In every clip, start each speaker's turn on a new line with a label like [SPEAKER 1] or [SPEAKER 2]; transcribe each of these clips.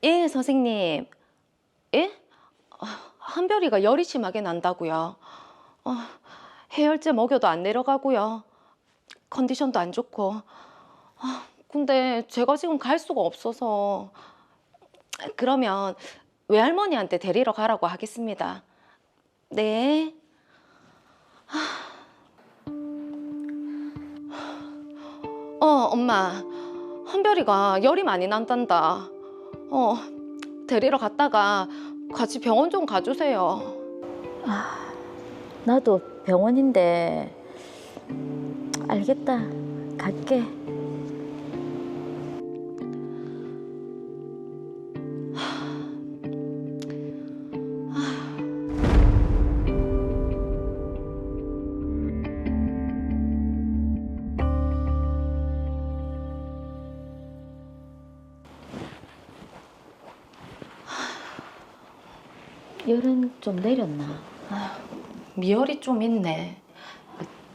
[SPEAKER 1] 예, 선생님. 예? 한별이가 열이 심하게 난다고요. 해열제 먹여도 안 내려가고요. 컨디션도 안 좋고. 근데 제가 지금 갈 수가 없어서. 그러면 외할머니한테 데리러 가라고 하겠습니다. 네. 엄마. 한별이가 열이 많이 난단다. 데리러 갔다가 같이 병원 좀 가주세요.
[SPEAKER 2] 나도 병원인데. 알겠다. 갈게. 열은 좀 내렸나?
[SPEAKER 1] 미열이 좀 있네.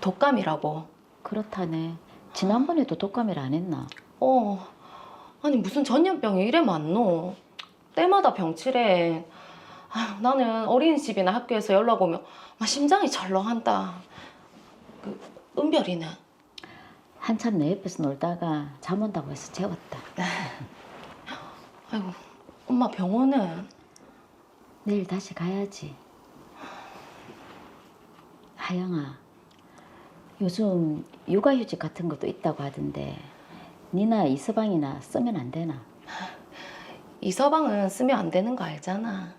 [SPEAKER 1] 독감이라고.
[SPEAKER 2] 그렇다네. 지난번에도 독감이라 안 했나?
[SPEAKER 1] 아니 무슨 전염병이 이래 많노. 때마다 병치래. 나는 어린이집이나 학교에서 연락 오면 막 심장이 철렁한다. 은별이는?
[SPEAKER 2] 한참 내 옆에서 놀다가 잠 온다고 해서 재웠다.
[SPEAKER 1] 아이고, 엄마 병원은?
[SPEAKER 2] 내일 다시 가야지. 하영아, 요즘 육아휴직 같은 것도 있다고 하던데 니나 이서방이나 쓰면 안 되나?
[SPEAKER 1] 이 서방은 쓰면 안 되는 거 알잖아.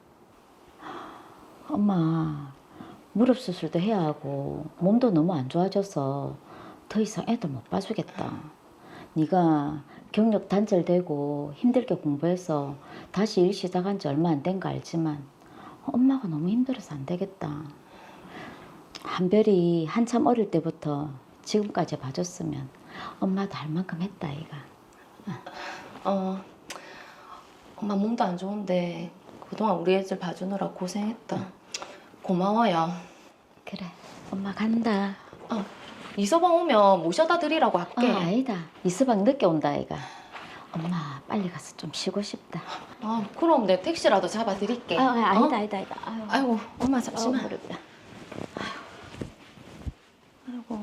[SPEAKER 2] 엄마, 무릎 수술도 해야 하고 몸도 너무 안 좋아져서 더 이상 애들 못 봐주겠다. 네가 경력 단절되고 힘들게 공부해서 다시 일 시작한 지 얼마 안 된 거 알지만 엄마가 너무 힘들어서 안 되겠다. 한별이 한참 어릴 때부터 지금까지 봐줬으면 엄마도 할 만큼 했다 아이가.
[SPEAKER 1] 엄마 몸도 안 좋은데 그동안 우리 애들 봐주느라 고생했다. 고마워요.
[SPEAKER 2] 그래, 엄마 간다.
[SPEAKER 1] 이서방 오면 모셔다 드리라고 할게.
[SPEAKER 2] 아니다, 이서방 늦게 온다 아이가. 엄마 빨리 가서 좀 쉬고 싶다.
[SPEAKER 1] 그럼 내 택시라도 잡아 드릴게.
[SPEAKER 2] 아니다. 아유.
[SPEAKER 1] 아이고, 엄마 잠시만.
[SPEAKER 2] 무릎다.
[SPEAKER 1] 아이고.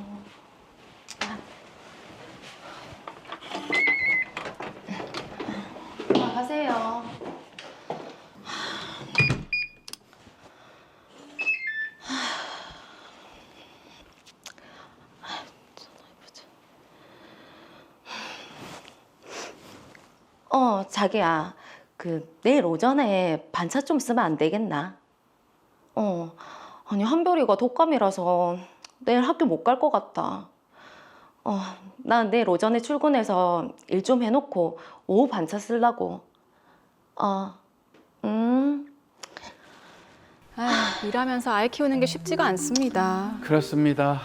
[SPEAKER 1] 엄마 가세요. 자기야. 내일 오전에 반차 좀 쓰면 안 되겠나? 아니, 한별이가 독감이라서 내일 학교 못 갈 것 같다. 난 내일 오전에 출근해서 일 좀 해놓고 오후 반차 쓰려고.
[SPEAKER 3] 일하면서 아이 키우는 게 쉽지가 않습니다.
[SPEAKER 4] 그렇습니다.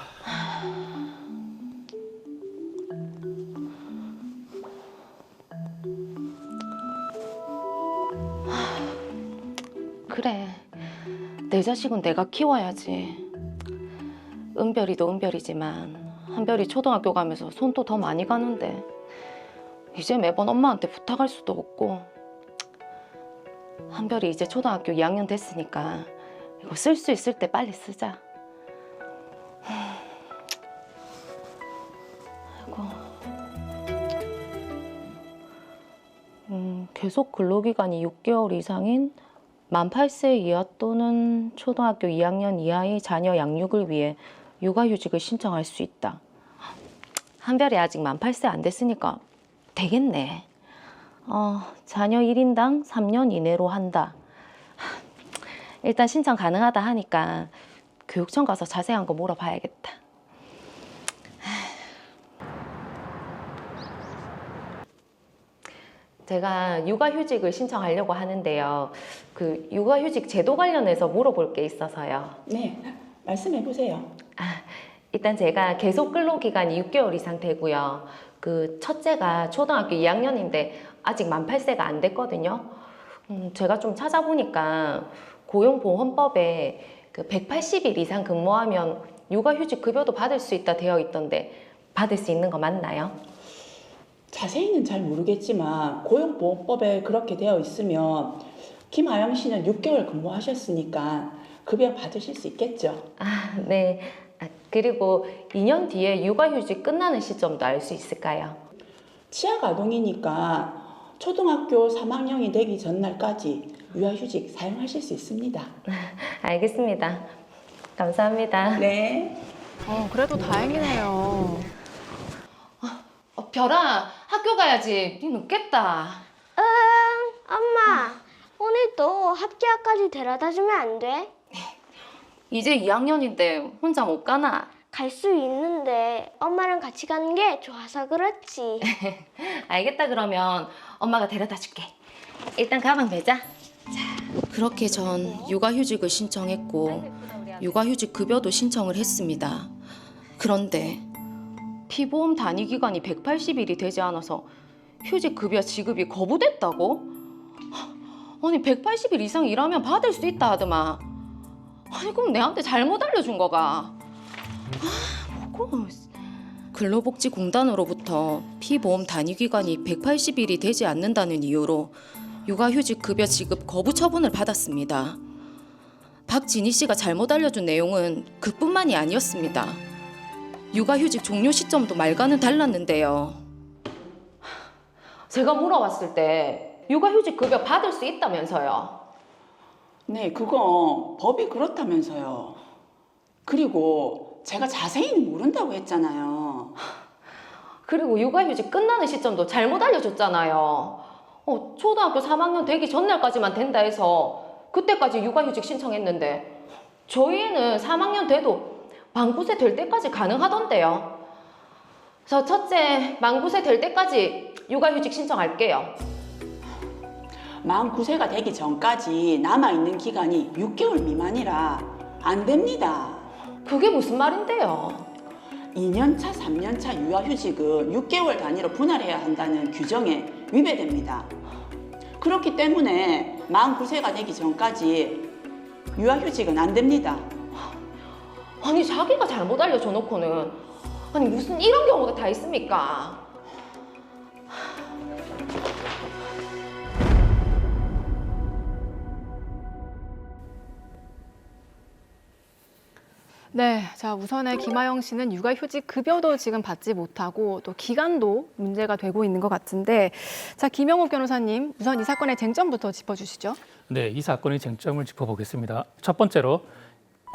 [SPEAKER 1] 그래, 내 자식은 내가 키워야지. 은별이도 은별이지만 한별이 초등학교 가면서 손도 더 많이 가는데 이제 매번 엄마한테 부탁할 수도 없고. 한별이 이제 초등학교 2학년 됐으니까 이거 쓸 수 있을 때 빨리 쓰자. 아이고. 계속 근로기간이 6개월 이상인 만 8세 이하 또는 초등학교 2학년 이하의 자녀 양육을 위해 육아휴직을 신청할 수 있다. 한별이 아직 만 8세 안 됐으니까 되겠네. 자녀 1인당 3년 이내로 한다. 일단 신청 가능하다 하니까 교육청 가서 자세한 거 물어봐야겠다. 제가 육아휴직을 신청하려고 하는데요. 육아휴직 제도 관련해서 물어볼 게 있어서요.
[SPEAKER 5] 네, 말씀해 보세요.
[SPEAKER 1] 일단 제가 계속 근로기간이 6개월 이상 되고요. 첫째가 초등학교 2학년인데 아직 만 8세가 안 됐거든요. 제가 좀 찾아보니까 고용보험법에 180일 이상 근무하면 육아휴직 급여도 받을 수 있다 되어 있던데 받을 수 있는 거 맞나요?
[SPEAKER 5] 자세히는 잘 모르겠지만 고용보험법에 그렇게 되어 있으면 김아영 씨는 6개월 근무하셨으니까 급여 받으실 수 있겠죠?
[SPEAKER 1] 아, 네. 그리고 2년 뒤에 육아휴직 끝나는 시점도 알 수 있을까요?
[SPEAKER 5] 치아 아동이니까 초등학교 3학년이 되기 전날까지 유아휴직 사용하실 수 있습니다.
[SPEAKER 1] 알겠습니다. 감사합니다.
[SPEAKER 5] 네.
[SPEAKER 3] 그래도 다행이네요.
[SPEAKER 1] 별아, 학교 가야지. 니 늦겠다.
[SPEAKER 4] 엄마, 오늘도 합격까지 데려다 주면 안 돼?
[SPEAKER 1] 이제 2학년인데 혼자 못 가나?
[SPEAKER 4] 갈 수 있는데 엄마랑 같이 가는 게 좋아서 그렇지.
[SPEAKER 1] 알겠다. 그러면 엄마가 데려다 줄게. 일단 가방 매자. 자, 그렇게 전 육아휴직을 신청했고 육아휴직 급여도 신청을 했습니다. 그런데 피보험 단위 기간이 180일이 되지 않아서 휴직 급여 지급이 거부됐다고? 아니 180일 이상 일하면 받을 수 있다 하더만. 아니 그럼 내한테 잘못 알려준 거가? 뭐고? 근로복지공단으로부터 피보험 단위 기간이 180일이 되지 않는다는 이유로 육아휴직 급여 지급 거부 처분을 받았습니다. 박진희 씨가 잘못 알려준 내용은 그뿐만이 아니었습니다. 육아휴직 종료 시점도 말과는 달랐는데요. 제가 물어봤을 때 육아휴직 급여 받을 수 있다면서요.
[SPEAKER 5] 네, 그거 법이 그렇다면서요. 그리고 제가 자세히는 모른다고 했잖아요.
[SPEAKER 1] 그리고 육아휴직 끝나는 시점도 잘못 알려줬잖아요. 초등학교 3학년 되기 전날까지만 된다 해서 그때까지 육아휴직 신청했는데 저희 애는 3학년 돼도 만구세 될 때까지 가능하던데요. 저 첫째 만구세 될 때까지 육아휴직 신청할게요.
[SPEAKER 5] 49세가 되기 전까지 남아있는 기간이 6개월 미만이라 안 됩니다.
[SPEAKER 1] 그게 무슨 말인데요?
[SPEAKER 5] 2년차, 3년차 유아휴직은 6개월 단위로 분할해야 한다는 규정에 위배됩니다. 그렇기 때문에 49세가 되기 전까지 유아휴직은 안 됩니다.
[SPEAKER 1] 아니 자기가 잘못 알려줘 놓고는 아니 무슨 이런 경우가 다 있습니까?
[SPEAKER 3] 네, 자 우선에 김아영 씨는 육아휴직 급여도 지금 받지 못하고 또 기간도 문제가 되고 있는 것 같은데, 자 김영욱 변호사님 우선 이 사건의 쟁점부터 짚어주시죠.
[SPEAKER 6] 네, 이 사건의 쟁점을 짚어보겠습니다. 첫 번째로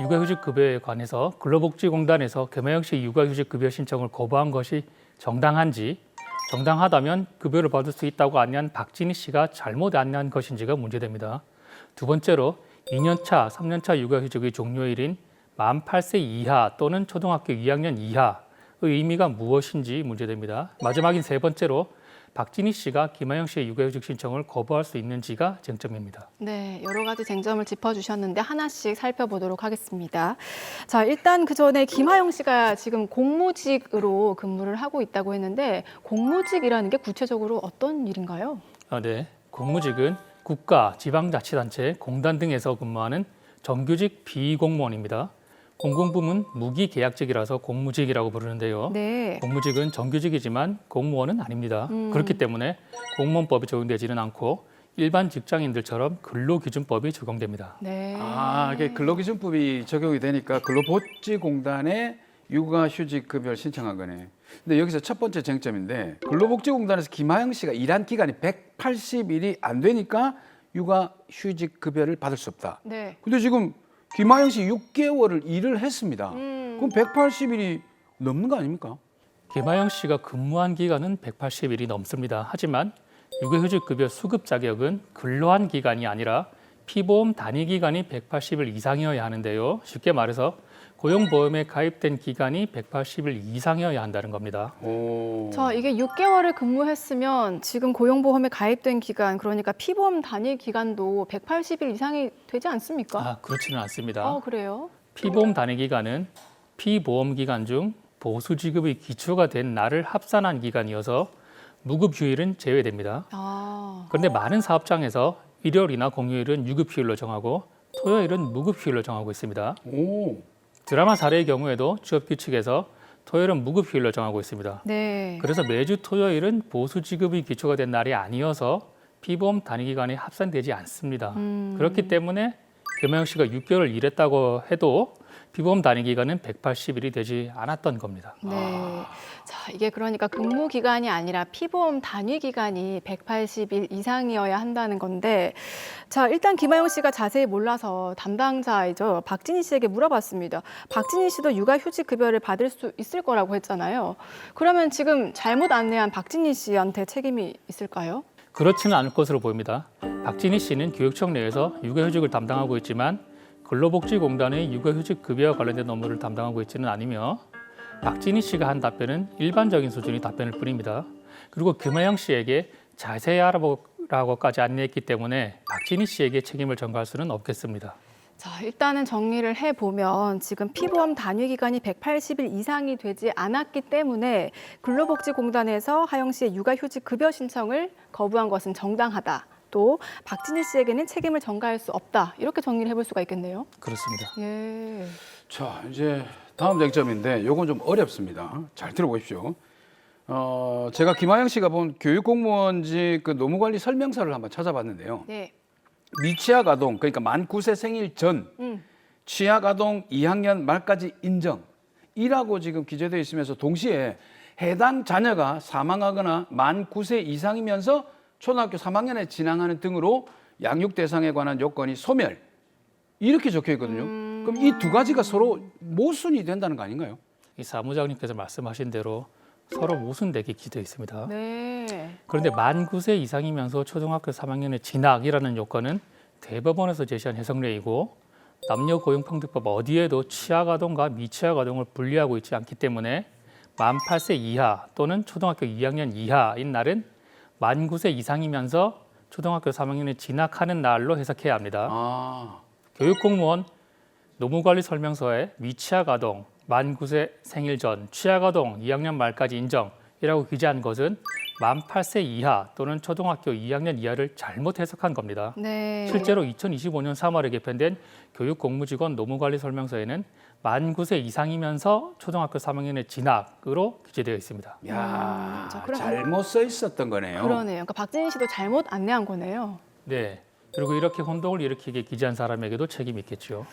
[SPEAKER 6] 육아휴직 급여에 관해서 근로복지공단에서 김아영 씨 육아휴직 급여 신청을 거부한 것이 정당한지, 정당하다면 급여를 받을 수 있다고 안내한 박진희 씨가 잘못 안내한 것인지가 문제됩니다. 두 번째로 2년차, 3년차 육아휴직의 종료일인 만 8세 이하 또는 초등학교 2학년 이하의 의미가 무엇인지 문제됩니다. 마지막인 세 번째로 박진희 씨가 김아영 씨의 육아휴직 신청을 거부할 수 있는지가 쟁점입니다.
[SPEAKER 3] 네, 여러 가지 쟁점을 짚어주셨는데 하나씩 살펴보도록 하겠습니다. 자, 일단 그 전에 김아영 씨가 지금 공무직으로 근무를 하고 있다고 했는데 공무직이라는 게 구체적으로 어떤 일인가요?
[SPEAKER 6] 네, 공무직은 국가, 지방자치단체, 공단 등에서 근무하는 정규직 비공무원입니다. 공공부문 무기계약직이라서 공무직이라고 부르는데요.
[SPEAKER 3] 네.
[SPEAKER 6] 공무직은 정규직이지만 공무원은 아닙니다. 그렇기 때문에 공무원법이 적용되지는 않고 일반 직장인들처럼 근로기준법이 적용됩니다.
[SPEAKER 3] 네.
[SPEAKER 7] 이게 근로기준법이 적용이 되니까 근로복지공단에 육아휴직 급여를 신청한 거네. 근데 여기서 첫 번째 쟁점인데 근로복지공단에서 김하영 씨가 일한 기간이 180일이 안 되니까 육아휴직 급여를 받을 수 없다.
[SPEAKER 3] 네.
[SPEAKER 7] 근데 지금 김하영 씨 6개월을 일을 했습니다. 그럼 180일이 넘는 거 아닙니까?
[SPEAKER 6] 김하영 씨가 근무한 기간은 180일이 넘습니다. 하지만 육아휴직 급여 수급 자격은 근로한 기간이 아니라 피보험 단위 기간이 180일 이상이어야 하는데요. 쉽게 말해서 고용보험에 가입된 기간이 180일 이상이어야 한다는 겁니다.
[SPEAKER 3] 자, 이게 6개월을 근무했으면 지금 고용보험에 가입된 기간, 그러니까 피보험 단위 기간도 180일 이상이 되지 않습니까?
[SPEAKER 6] 그렇지는 않습니다.
[SPEAKER 3] 그래요?
[SPEAKER 6] 피보험 단위 기간은 피보험 기간 중 보수 지급의 기초가 된 날을 합산한 기간이어서 무급 휴일은 제외됩니다. 그런데 많은 사업장에서 일요일이나 공휴일은 유급 휴일로 정하고 토요일은 무급 휴일로 정하고 있습니다. 드라마 사례의 경우에도 취업규칙에서 토요일은 무급휴일로 정하고 있습니다.
[SPEAKER 3] 네.
[SPEAKER 6] 그래서 매주 토요일은 보수 지급이 기초가 된 날이 아니어서 피보험 단위 기간이 합산되지 않습니다. 그렇기 때문에 김하영 씨가 6개월 일했다고 해도 피보험 단위 기간은 180일이 되지 않았던 겁니다.
[SPEAKER 3] 네. 자, 이게 그러니까 근무 기간이 아니라 피보험 단위 기간이 180일 이상이어야 한다는 건데, 자, 일단 김하영 씨가 자세히 몰라서 담당자이죠. 박진희 씨에게 물어봤습니다. 박진희 씨도 육아휴직 급여를 받을 수 있을 거라고 했잖아요. 그러면 지금 잘못 안내한 박진희 씨한테 책임이 있을까요?
[SPEAKER 6] 그렇지는 않을 것으로 보입니다. 박진희 씨는 교육청 내에서 육아휴직을 담당하고 있지만 근로복지공단의 육아휴직 급여와 관련된 업무를 담당하고 있지는 않으며 박진희 씨가 한 답변은 일반적인 수준의 답변일 뿐입니다. 그리고 김하영 씨에게 자세히 알아보라고까지 안내했기 때문에 박진희 씨에게 책임을 전가할 수는 없겠습니다.
[SPEAKER 3] 자, 일단은 정리를 해보면 지금 피보험 단위 기간이 180일 이상이 되지 않았기 때문에 근로복지공단에서 하영 씨의 육아휴직 급여 신청을 거부한 것은 정당하다. 또 박진희 씨에게는 책임을 전가할 수 없다. 이렇게 정리를 해볼 수가 있겠네요.
[SPEAKER 6] 그렇습니다.
[SPEAKER 3] 예.
[SPEAKER 7] 자, 이제 다음 쟁점인데 요건 좀 어렵습니다. 잘 들어보십시오. 제가 김하영 씨가 본 교육공무원직 그 노무관리 설명서를 한번 찾아봤는데요.
[SPEAKER 3] 네.
[SPEAKER 7] 미취학 아동, 그러니까 만 9세 생일 전 취학 아동 2학년 말까지 인정이라고 지금 기재되어 있으면서 동시에 해당 자녀가 사망하거나 만 9세 이상이면서 초등학교 3학년에 진학하는 등으로 양육 대상에 관한 요건이 소멸 이렇게 적혀 있거든요. 그럼 이 두 가지가 서로 모순이 된다는 거 아닌가요?
[SPEAKER 6] 이 사무장님께서 말씀하신 대로 서로 모순되게 기재되어 있습니다.
[SPEAKER 3] 네.
[SPEAKER 6] 그런데 만 9세 이상이면서 초등학교 3학년에 진학이라는 요건은 대법원에서 제시한 해석례이고 남녀 고용평등법 어디에도 취학아동과 미취학아동을 분리하고 있지 않기 때문에 만 8세 이하 또는 초등학교 2학년 이하인 날은 만 9세 이상이면서 초등학교 3학년에 진학하는 날로 해석해야 합니다.
[SPEAKER 7] 아,
[SPEAKER 6] 교육공무원 노무관리 설명서에 미취학아동 만 9세 생일 전 취학아동 2학년 말까지 인정이라고 기재한 것은 만 8세 이하 또는 초등학교 2학년 이하를 잘못 해석한 겁니다.
[SPEAKER 3] 네.
[SPEAKER 6] 실제로 2025년 3월에 개편된 교육공무직원 노무관리 설명서에는 만 9세 이상이면서 초등학교 3학년의 진학으로 기재되어 있습니다.
[SPEAKER 7] 야,
[SPEAKER 3] 자, 그럼-
[SPEAKER 7] 잘못 써 있었던 거네요.
[SPEAKER 3] 그러네요. 그러니까 박진희 씨도 잘못 안내한 거네요.
[SPEAKER 6] 네. 그리고 이렇게 혼동을 일으키게 기재한 사람에게도 책임이 있겠죠.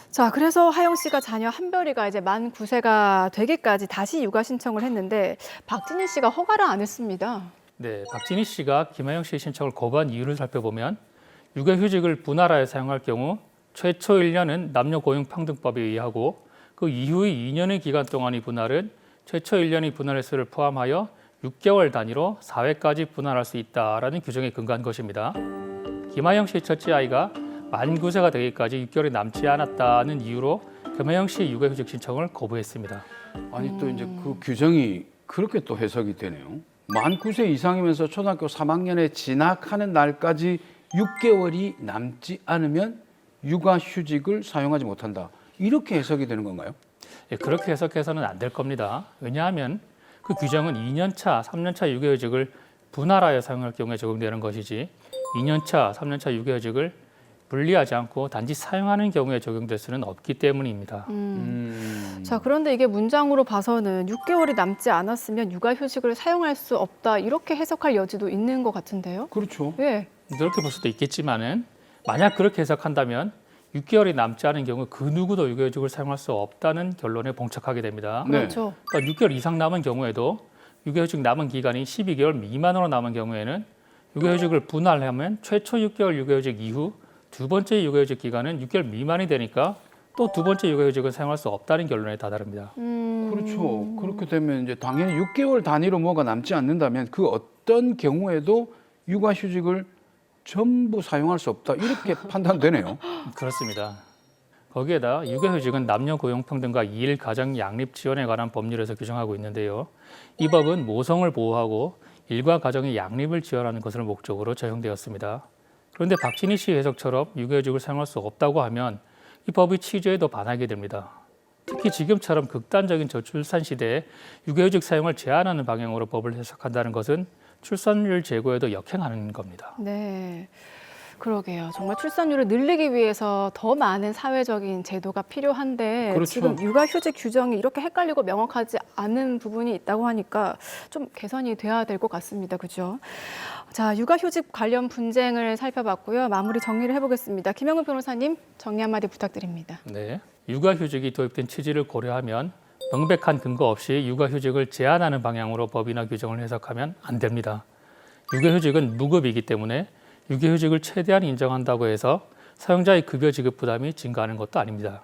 [SPEAKER 3] 자, 그래서 하영 씨가 자녀 한별이가 이제 만 9세가 되기까지 다시 육아 신청을 했는데 박진희 씨가 허가를 안 했습니다.
[SPEAKER 6] 네, 박진희 씨가 김하영 씨의 신청을 거부한 이유를 살펴보면 육아휴직을 분할하여 사용할 경우 최초 1년은 남녀고용평등법에 의하고 그 이후의 2년의 기간 동안의 분할은 최초 1년의 분할 횟수를 포함하여 6개월 단위로 4회까지 분할할 수 있다라는 규정에 근거한 것입니다. 김하영 씨의 첫째 아이가 만 9세가 되기까지 6개월이 남지 않았다는 이유로 김하영 씨의 육아휴직 신청을 거부했습니다.
[SPEAKER 7] 아니 또 이제 그 규정이 그렇게 또 해석이 되네요. 만 9세 이상이면서 초등학교 3학년에 진학하는 날까지 6개월이 남지 않으면 육아휴직을 사용하지 못한다. 이렇게 해석이 되는 건가요?
[SPEAKER 6] 예, 그렇게 해석해서는 안 될 겁니다. 왜냐하면 그 규정은 2년차, 3년차 육아휴직을 분할하여 사용할 경우에 적용되는 것이지 2년차, 3년차 육아휴직을 분리하지 않고 단지 사용하는 경우에 적용될 수는 없기 때문입니다.
[SPEAKER 3] 자, 그런데 이게 문장으로 봐서는 6개월이 남지 않았으면 육아휴직을 사용할 수 없다 이렇게 해석할 여지도 있는 것 같은데요.
[SPEAKER 7] 그렇죠.
[SPEAKER 3] 예.
[SPEAKER 6] 그렇게 볼 수도 있겠지만은 만약 그렇게 해석한다면 6개월이 남지 않은 경우 그 누구도 육아휴직을 사용할 수 없다는 결론에 봉착하게 됩니다.
[SPEAKER 7] 네.
[SPEAKER 3] 그렇죠.
[SPEAKER 6] 그러니까 6개월 이상 남은 경우에도 육아휴직 남은 기간이 12개월 미만으로 남은 경우에는 육아휴직을 분할하면 최초 6개월 육아휴직 이후 두 번째 육아휴직 기간은 6개월 미만이 되니까 또 두 번째 육아휴직을 사용할 수 없다는 결론에 다다릅니다.
[SPEAKER 7] 그렇죠. 그렇게 되면 이제 당연히 6개월 단위로 뭐가 남지 않는다면 그 어떤 경우에도 육아휴직을 전부 사용할 수 없다. 이렇게 판단되네요.
[SPEAKER 6] 그렇습니다. 거기에다 육아휴직은 남녀 고용평등과 이일 가정 양립 지원에 관한 법률에서 규정하고 있는데요. 이 법은 모성을 보호하고 일과 가정의 양립을 지원하는 것을 목적으로 적용되었습니다. 그런데 박진희 씨 해석처럼 육아휴직을 사용할 수 없다고 하면 이 법의 취지에도 반하게 됩니다. 특히 지금처럼 극단적인 저출산 시대에 육아휴직 사용을 제한하는 방향으로 법을 해석한다는 것은 출산율 제고에도 역행하는 겁니다.
[SPEAKER 3] 네. 그러게요. 정말 출산율을 늘리기 위해서 더 많은 사회적인 제도가 필요한데
[SPEAKER 6] 그렇죠.
[SPEAKER 3] 지금 육아휴직 규정이 이렇게 헷갈리고 명확하지 않은 부분이 있다고 하니까 좀 개선이 돼야 될 것 같습니다. 그죠? 자, 육아휴직 관련 분쟁을 살펴봤고요. 마무리 정리를 해보겠습니다. 김영은 변호사님, 정리 한마디 부탁드립니다.
[SPEAKER 6] 네. 육아휴직이 도입된 취지를 고려하면 명백한 근거 없이 육아휴직을 제한하는 방향으로 법이나 규정을 해석하면 안 됩니다. 육아휴직은 무급이기 때문에 육아휴직을 최대한 인정한다고 해서 사용자의 급여 지급 부담이 증가하는 것도 아닙니다.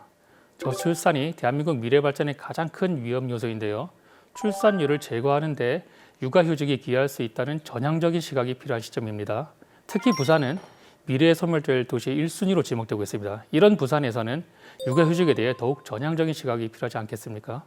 [SPEAKER 6] 저출산이 대한민국 미래 발전의 가장 큰 위험 요소인데요. 출산율을 제고하는 데 육아휴직이 기여할 수 있다는 전향적인 시각이 필요한 시점입니다. 특히 부산은 미래에 소멸될 도시 1순위로 지목되고 있습니다. 이런 부산에서는 육아휴직에 대해 더욱 전향적인 시각이 필요하지 않겠습니까?